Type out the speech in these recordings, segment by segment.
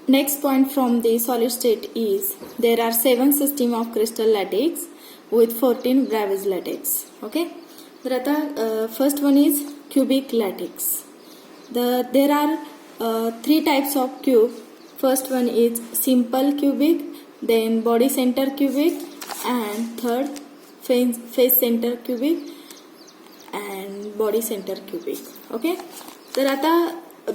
Next point from the solid state is there are 7 systems of crystal lattice with 14 Bravais lattice. Okay. First one is cubic lattice. There are 3 types of cube. First one is simple cubic, then body center cubic, and third face center cubic and body center cubic. Okay.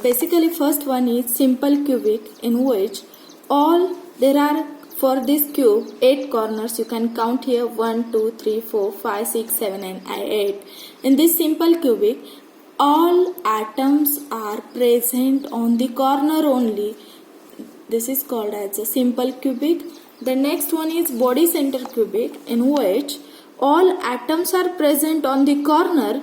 Basically first one is simple cubic, in which there are for this cube 8 corners. You can count here 1, 2, 3, 4, 5, 6, 7 and 8. In this simple cubic, all atoms are present on the corner only. This is called as a simple cubic. The next one is body center cubic, in which all atoms are present on the corner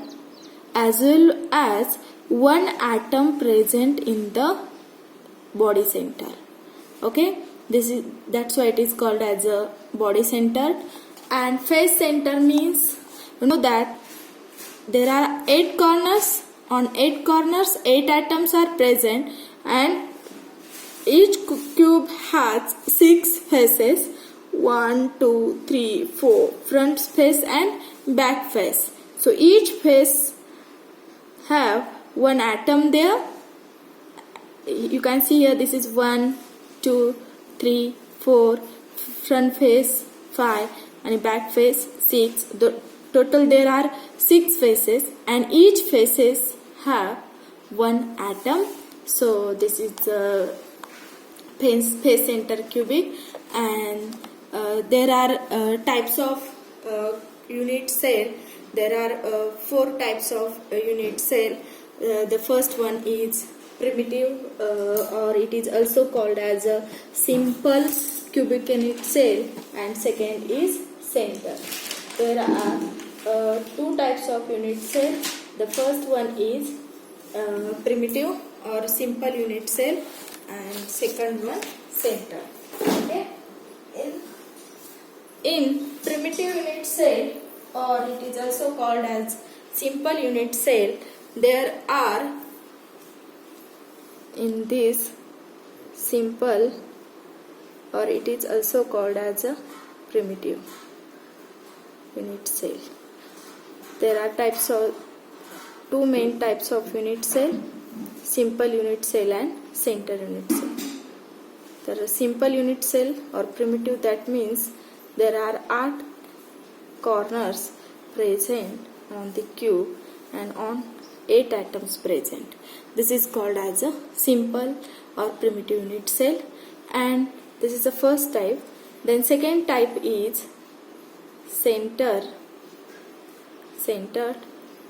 as well as one atom present in the body center. Okay, that's why it is called as a body center. And face center means that there are 8 corners. On 8 corners 8 atoms are present, and each cube has 6 faces: 1, 2, 3, 4 front face and back face. So each face have one atom there. You can see here, this is 1, 2, 3, 4, front face 5 and back face 6. Total there are 6 faces, and each faces have one atom. So this is the face center cubic. And there are types of unit cell. There are 4 types of unit cell. The first one is primitive, or it is also called as a simple cubic unit cell, and second is center. There are 2 types of unit cell. The first one is primitive or simple unit cell, and second one center. Okay. In primitive unit cell, or it is also called as simple unit cell, there are, in this simple, or it is also called as a primitive unit cell, there are 2 main types of unit cell: simple unit cell and center unit cell. There are simple unit cell or primitive, that means there are 8 corners present on the cube and on 8 atoms present. This is called as a simple or primitive unit cell, and this is the first type. Then second type is centered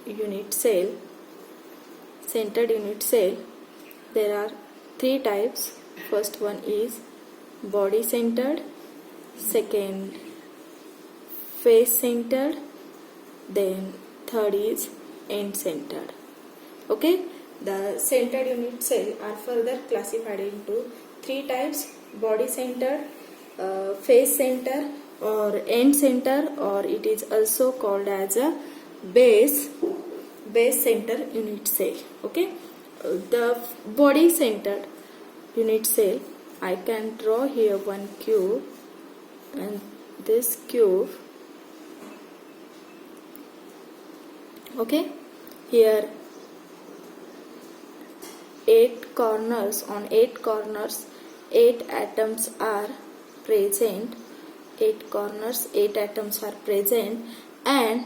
unit cell. Centered unit cell, there are 3 types. First one is body centered, second face centered, then third is end centered. Okay, the centered unit cell are further classified into 3 types: body centered, face center or end center, or it is also called as a base center unit cell. Okay, the body centered unit cell, I can draw here one cube, and this cube, okay, here 8 corners. On 8 corners 8 atoms are present. 8 corners 8 atoms are present, and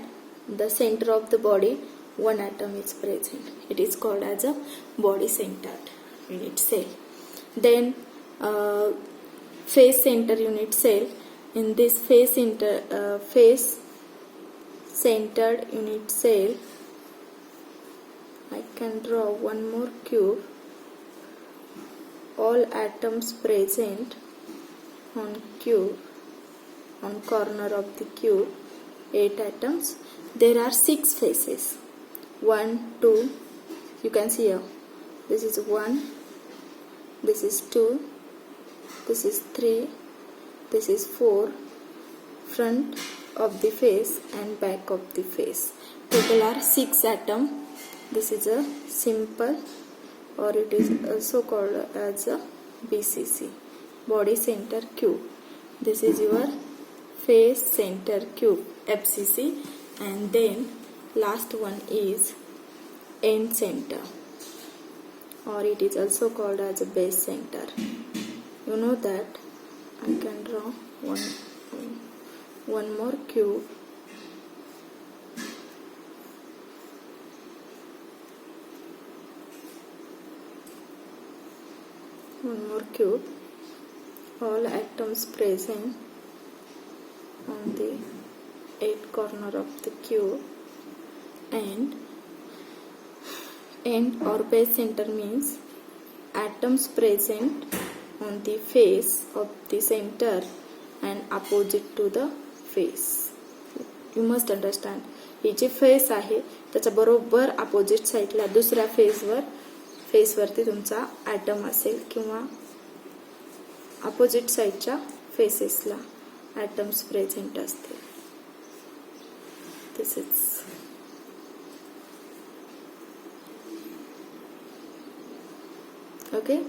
the center of the body 1 atom is present. It is called as a body centered unit cell. Then face center unit cell. In this face centered unit cell, I can draw one more cube. All atoms present on cube, on corner of the cube, 8 atoms. There are 6 faces: 1, 2, you can see here, this is 1, this is 2, this is 3, this is 4, front of the face and back of the face. Total are 6 atoms. This is a simple, or it is also called as a BCC, body center cube. This is your face center cube, FCC, and then last one is end center, or it is also called as a base center. You know that I can draw one more cube. One more cube. All atoms present on the 8 corner of the cube, and end or base center means atoms present on the face of the center and opposite to the face. You must understand, ही जी face आहे त्याच्या बरोबर opposite साइडला दुसऱ्या फेसवरती तुमचा atom असेल किंवा अपोजिट साइडच्या फेसेसला ॲटम्स प्रेझेंट असतील. This is okay.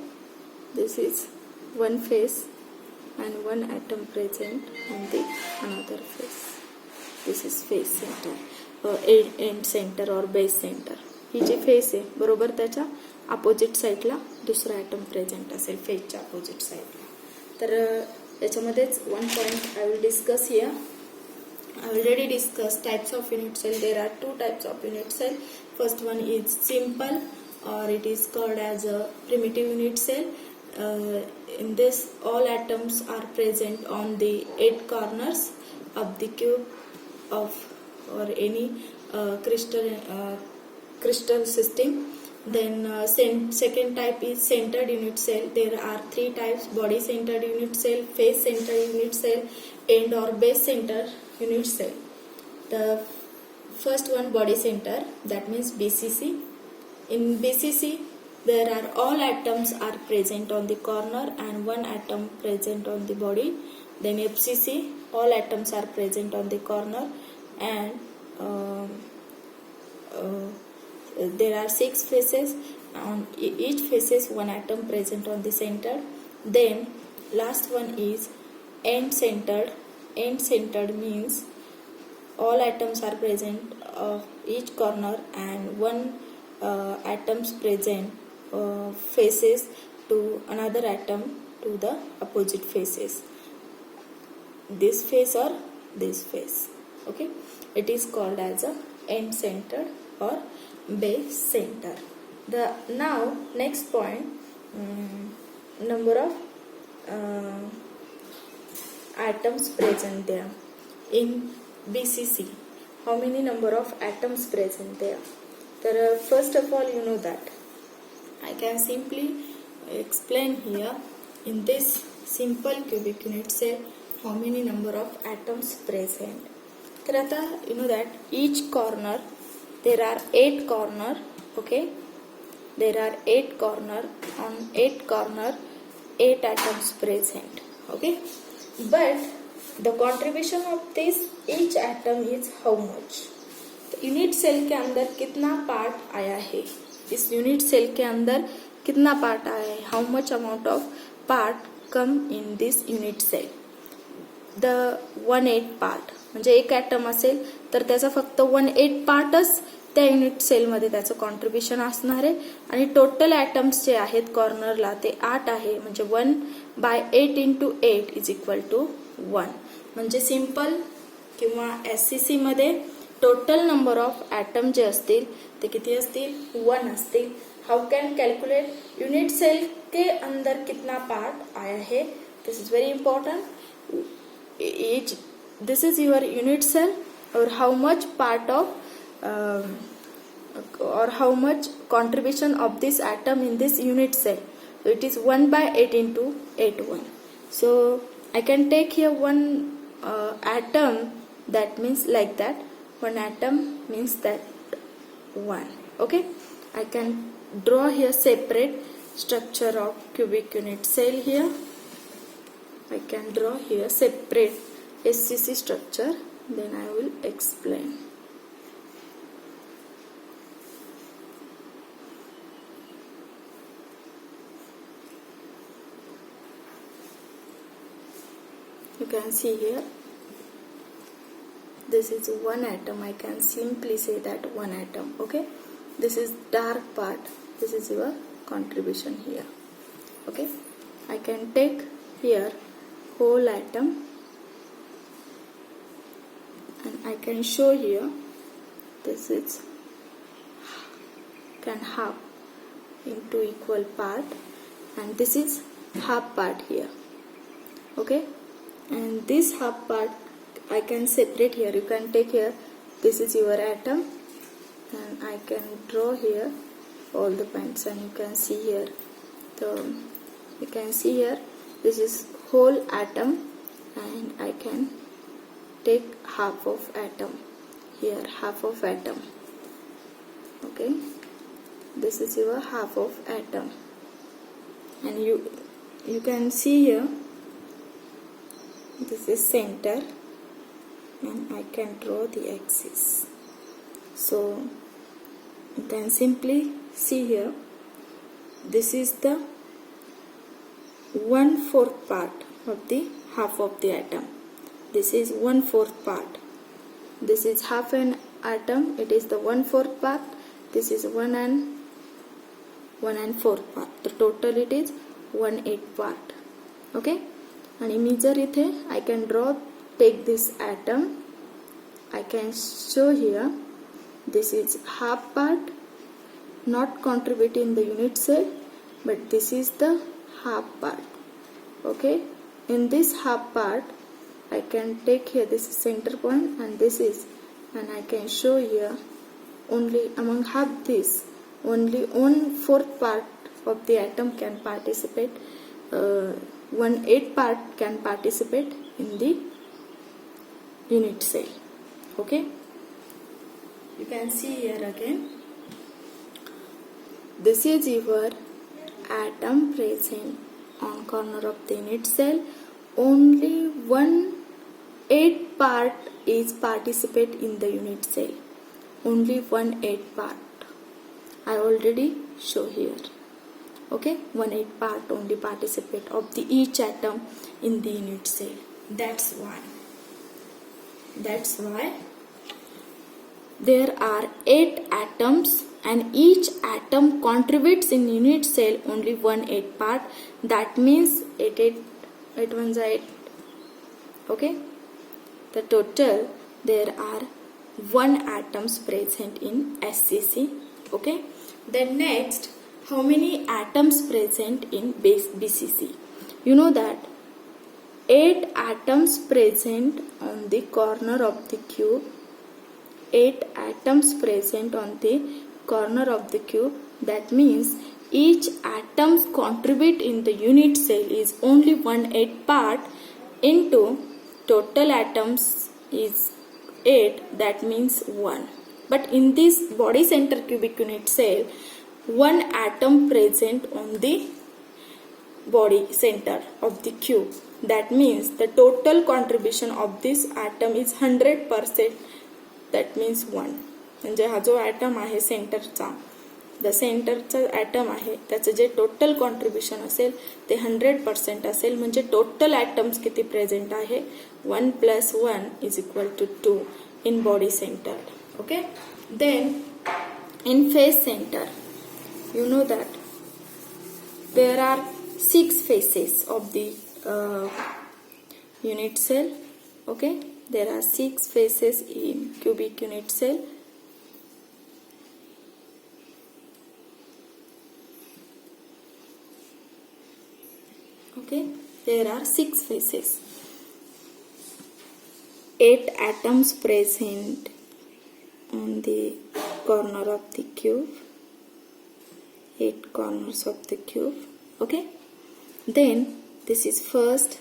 This is one face and one atom present on the another face. This is face center, end center or base center. ही जी फेस आहे बरोबर त्याच्या अपोजिट साइडला दुसरा ॲटम प्रेझेंट असेल फेसच्या opposite साइडला. तर याच्यामध्येच one point I will discuss here. I already discussed types of unit cell. There are two types of unit cell. First one is simple, or it is called as a primitive unit cell. In this, all atoms are present on the 8 corners of the cube of or any crystal system. Then second type is centered unit cell. There are 3 types: body centered unit cell, face centered unit cell, end or base center unit cell. The first one, body center, that means BCC. In BCC, there are all atoms are present on the corner and one atom present on the body. Then FCC, all atoms are present on the corner and there are 6 faces. On each faces one atom present on the center. Then last one is end centered. End centered means all atoms are present of each corner and one atoms present faces to another atom to the opposite faces, this face or this face. Okay, it is called as a end centered or base center. The now next point, number of atoms present there in BCC. How many number of atoms present there? First of all, you know that I can simply explain here in this simple cubic unit cell how many number of atoms present. तर आता you know that each corner there are 8 corner. Okay, there are 8 corner. On 8 corner 8 atoms present. Okay, but the contribution of this each atom is how much? Unit cell के अंदर कितना part आया है, इस unit cell के अंदर कितना part आया है, how much amount of part come in this unit cell. The 1/8 part म्हणजे एक ॲटम असेल तर त्याचा फक्त 1/8 पार्टच त्या युनिट सेलमध्ये त्याचं कॉन्ट्रीब्युशन असणार आहे आणि टोटल ॲटम्स जे आहेत कॉर्नरला ते 8 आहे. म्हणजे 1/8 × 8 इज इक्वल टू 1. म्हणजे सिंपल किंवा SCC मध्ये टोटल नंबर ऑफ ॲटम जे असतील ते किती असतील, 1 असतील. How can calculate unit cell के अंदर कितना पार्ट आया है, this is very important. This is your unit cell और how much part of or how much contribution of this atom in this unit cell. So it is 1/8 × 8 1. So I can take here one atom, that means like that one atom means that 1. Okay, I can draw here separate structure of cubic unit cell. Here I can draw here separate SCC structure, then I will explain. You can see here, this is one atom. I can simply say that one atom. Okay, this is dark part. This is your contribution here. Okay, I can take here whole atom and I can show here, this is can half into equal part, and this is half part here. Okay, and this half part I can separate here. You can take here, this is your atom, and I can draw here all the points, and you can see here, you can see here, this is whole atom, and I can take half of atom here, half of atom. Okay, this is your half of atom, and you can see here, this is center, and I can draw the axis. So you can simply see here, this is the 1/4 part of the half of the atom. This is 1/4 part. This is half an atom. It is the 1/4 part. This is 1 and 4 part. The total it is 1/8 part. Okay. आणि मी जर इथे I can draw, take this atom. I can show here, this is half part, not contribute in the unit cell, but this is the half part. Okay, in this half part I can take here, this is center point, and this is, and I can show here, only among half this, only 1/4 part of the atom can participate, 1/8 part can participate in the unit cell. Okay, you can see here again, this is your atom present on corner of the unit cell. Only 1/8 part is participate in the unit cell. Only 1/8 part. I already show here. Okay, 1/8 part only participate of the each atom in the unit cell. That's why there are 8 atoms, and each atom contributes in unit cell only 1/8 part. That means 8 ones are 8. Okay, the total there are 1 atoms present in SCC. Okay, then next, how many atoms present in BCC? You know that 8 atoms present on the corner of the cube. 8 atoms present on the corner of the cube. That means each atoms contribute in the unit cell is only 1/8 part into total atoms is 8. That means 1. But in this body center cubic unit cell, 1 atom present on the body center of the cube. That means the total contribution of this atom is 100%. That means 1. म्हणजे हा जो atom आहे सेंटरचा, the सेंटरचा atom आहे, त्याचं जे total contribution असेल ते 100% असेल. म्हणजे टोटल ॲटम्स किती प्रेझेंट आहे, 1 + 1 = 2 in body center. Okay, then in face center, you know that there are 6 faces of the unit cell. Okay, there are 6 faces in cubic unit cell. Okay, there are 6 faces. 8 atoms present on the corner of the cube. 8 corners of the cube. Okay, then this is first,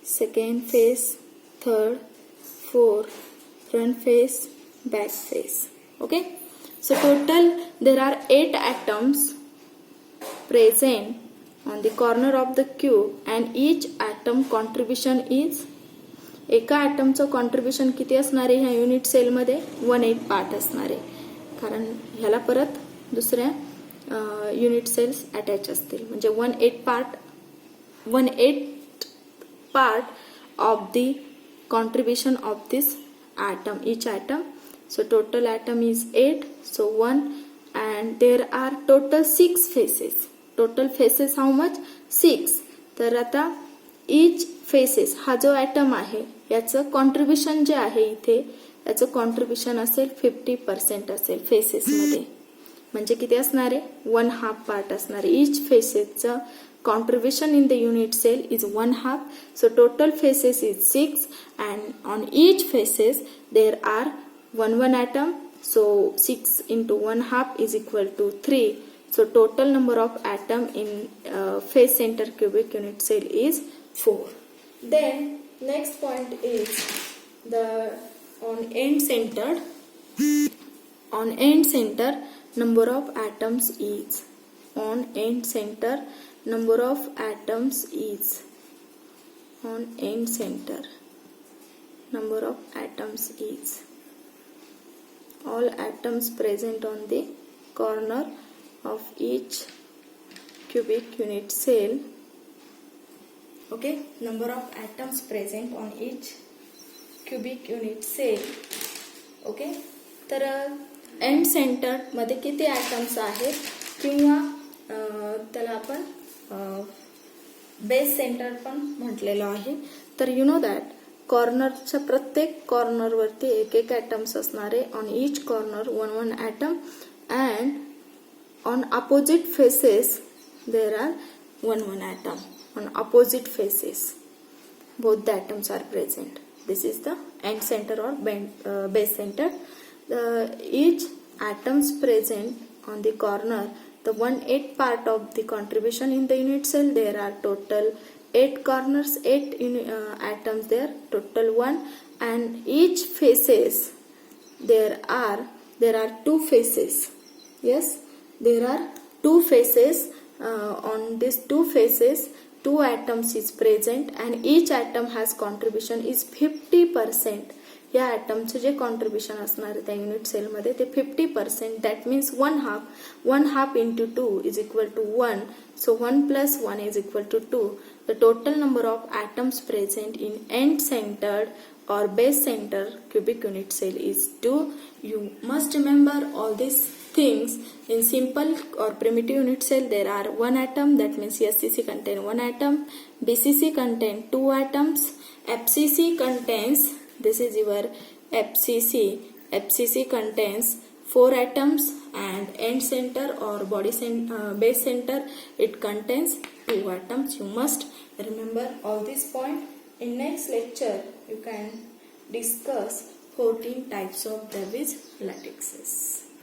second face, third, fourth, front face, back face. Okay, so total there are 8 atoms present on the corner of the cube, and each atom contribution is, एका ॲटमचं contribution किती असणार आहे ह्या unit सेलमध्ये, 1/8 part असणार आहे, कारण ह्याला परत दुसऱ्या युनिट सेल्स अटॅच असतील. म्हणजे 1/8 part of the contribution of this atom, each atom. So total atom is 8, so 1, and there are total 6 phases. Total phases how much? 6. तर आता each phases हा जो atom आहे याचं कॉन्ट्रीब्युशन जे आहे इथे याचं कॉन्ट्रीब्युशन असेल 50% असेल फेसेस मध्ये. म्हणजे किती असणार आहे? 1/2 पार्ट असणार आहे. each phaseचं contribution in the unit cell is 1/2. So total phases is 6, and on each phases there are one atom. So 6 into 1/2 is equal to 3. So total number of atom in phase center cubic unit cell is 4. Then next point is the on end center number of atoms is. On end center number of atoms is. On end center number of atoms is. All atoms present on the corner of each cubic unit cell. Okay, number of atoms present on each cubic unit cell. Okay, तर and centre मध्ये किती atoms आहेत किंवा त्याला आपण base centre पण म्हटलेलं आहे. तर यू नो दॅट कॉर्नरच्या प्रत्येक कॉर्नरवरती एक एक ॲटम्स असणारे. On each corner 1 atom, and on opposite faces there are 1 atom. On opposite faces both the atoms are present. This is the end center or base center. Each atoms present on the corner, the 1/8 part of the contribution in the unit cell. There are total 8 corners, 8 atoms there, total 1, and each faces there are 2 faces. Yes, there are 2 faces. On these 2 faces 2 atoms is present, and each atom has contribution is 50%. या ॲटमचं जे contribution असणार आहे त्या unit सेलमध्ये ते 50%. That means 1/2 into 2 is equal to 1. So 1 plus 1 is equal to 2. The total number of atoms present in end centered or base center cubic unit cell is 2. You must remember all these things. In simple or primitive unit cell there are 1 atom, that means SCC contain 1 atom, BCC contain 2 atoms, FCC contains, this is your FCC contains 4 atoms, and end center or base center it contains 2 atoms. You must remember all this point. In next lecture you can discuss 14 types of Davis lattices.